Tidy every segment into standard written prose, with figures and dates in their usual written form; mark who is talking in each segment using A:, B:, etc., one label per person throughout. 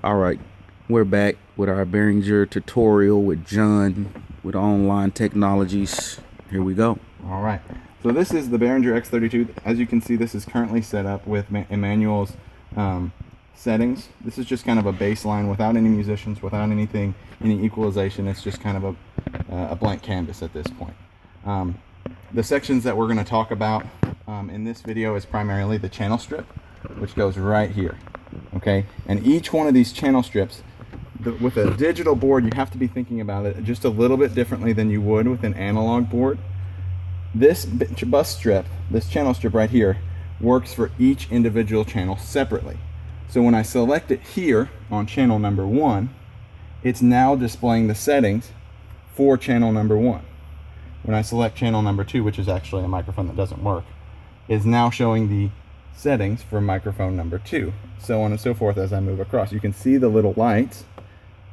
A: All right, we're back with our Behringer tutorial with John with Online Technologies. Here we go.
B: All right, so this is the Behringer X32. As you can see, this is currently set up with Emmanuel's settings. This is just kind of a baseline without any musicians, without anything, any equalization. It's just kind of a blank canvas at this point. The sections that we're going to talk about in this video is primarily the channel strip, which goes right here. Okay, and each one of these channel strips, with a digital board, you have to be thinking about it just a little bit differently than you would with an analog board. This bus strip, this channel strip right here, works for each individual channel separately. So when I select it here on channel number 1, it's now displaying the settings for channel number 1. When I select channel number 2, which is actually a microphone that doesn't work, is now showing the settings for microphone number 2, so on and so forth as I move across. You can see the little lights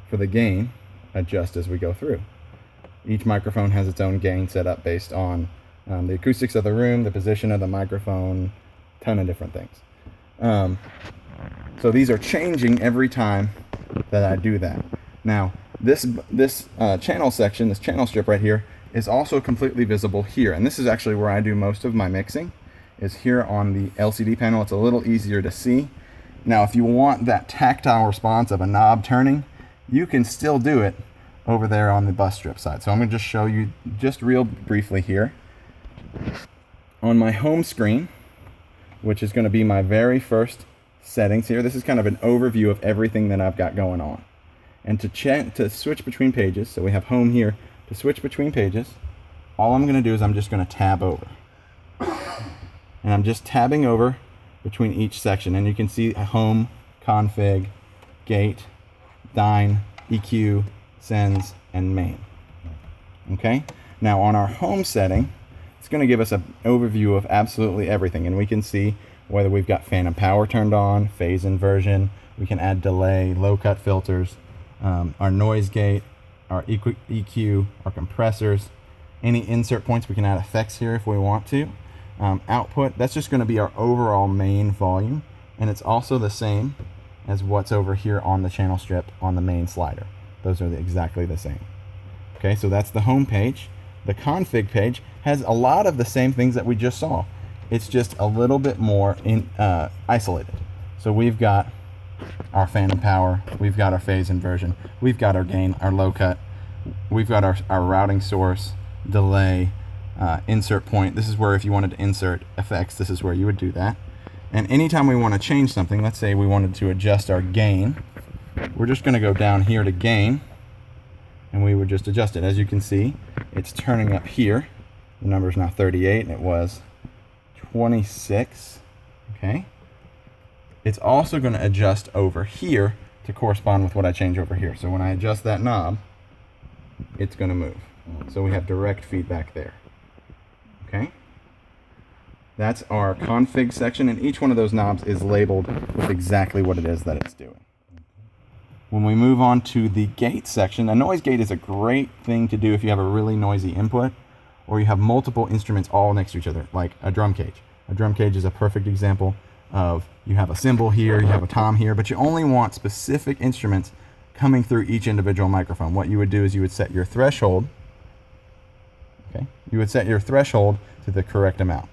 B: for the gain adjust as we go through. Each microphone has its own gain set up based on the acoustics of the room, the position of the microphone, a ton of different things. So these are changing every time that I do that. Now this channel section, this channel strip right here, is also completely visible here, and this is actually where I do most of my mixing, is here on the LCD panel. It's a little easier to see. Now if you want that tactile response of a knob turning, you can still do it over there on the bus strip side. So I'm going to just show you just real briefly here. On my home screen, which is going to be my very first settings here, this is kind of an overview of everything that I've got going on. And to switch between pages, so we have home here, to switch between pages, all I'm going to do is I'm just going to tab over. And I'm just tabbing over between each section, and you can see home, config, gate, dyn, EQ, sends, and main. Okay, now on our home setting, it's going to give us an overview of absolutely everything, and we can see whether we've got phantom power turned on, phase inversion, we can add delay, low cut filters, our noise gate, our EQ, our compressors, any insert points. We can add effects here if we want to. Output, that's just going to be our overall main volume, and it's also the same as what's over here on the channel strip on the main slider. Those are exactly the same. Okay, so that's the home page. The config page has a lot of the same things that we just saw. It's just a little bit more isolated. So we've got our phantom power, we've got our phase inversion, we've got our gain, our low cut, we've got our routing source, delay, insert point. This is where if you wanted to insert effects, this is where you would do that. And anytime we want to change something, let's say we wanted to adjust our gain, we're just going to go down here to gain, and we would just adjust it. As you can see, it's turning up here. The number is now 38, and it was 26. Okay. It's also going to adjust over here to correspond with what I change over here. So when I adjust that knob, it's going to move. So we have direct feedback there. Okay. That's our config section, and each one of those knobs is labeled with exactly what it is that it's doing. When we move on to the gate section, a noise gate is a great thing to do if you have a really noisy input or you have multiple instruments all next to each other, like a drum cage. A drum cage is a perfect example of you have a cymbal here, you have a tom here, but you only want specific instruments coming through each individual microphone. What you would do is you would set your threshold. Okay, you would set your threshold to the correct amount.